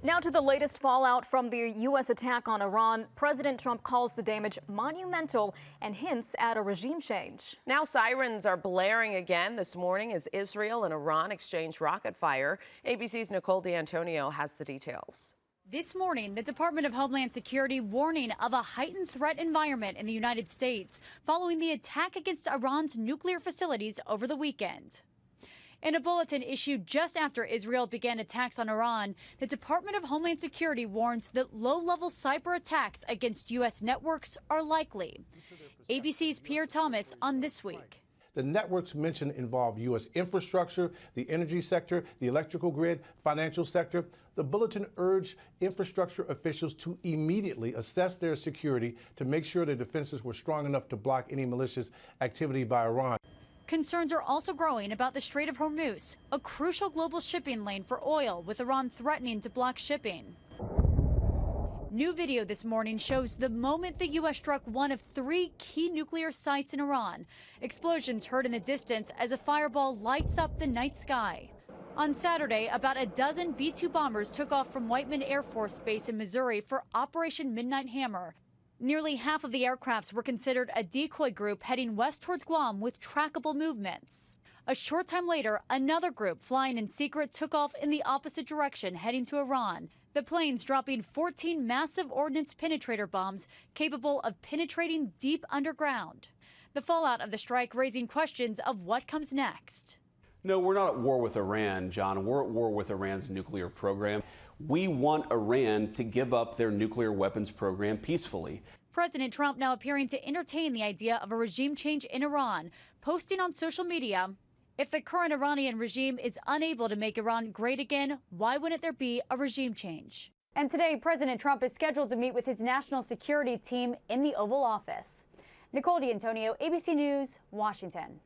Now to the latest fallout from the U.S. attack on Iran. President Trump calls the damage monumental and hints at a regime change. Now sirens are blaring again this morning as Israel and Iran exchange rocket fire. ABC's Nicole D'Antonio has the details. This morning, the Department of Homeland Security warning of a heightened threat environment in the United States following the attack against Iran's nuclear facilities over the weekend. In a bulletin issued just after Israel began attacks on Iran, the Department of Homeland Security warns that low-level cyber attacks against U.S. networks are likely. ABC's Pierre Thomas on This Week. The networks mentioned involve U.S. infrastructure, the energy sector, the electrical grid, financial sector. The bulletin urged infrastructure officials to immediately assess their security to make sure their defenses were strong enough to block any malicious activity by Iran. Concerns are also growing about the Strait of Hormuz, a crucial global shipping lane for oil, with Iran threatening to block shipping. New video this morning shows the moment the U.S. struck one of 3 key nuclear sites in Iran. Explosions heard in the distance as a fireball lights up the night sky. On Saturday, about a dozen B-2 bombers took off from Whiteman Air Force Base in Missouri for Operation Midnight Hammer. Nearly half of the aircrafts were considered a decoy group heading west towards Guam with trackable movements. A short time later, another group flying in secret took off in the opposite direction, heading to Iran. The planes dropping 14 massive ordnance penetrator bombs capable of penetrating deep underground. The fallout of the strike raising questions of what comes next. No, we're not at war with Iran, John. We're at war with Iran's nuclear program. We want Iran to give up their nuclear weapons program peacefully. President Trump now appearing to entertain the idea of a regime change in Iran, posting on social media, "If the current Iranian regime is unable to make Iran great again, why wouldn't there be a regime change?" And today, President Trump is scheduled to meet with his national security team in the Oval Office. Nicole D'Antonio, ABC News, Washington.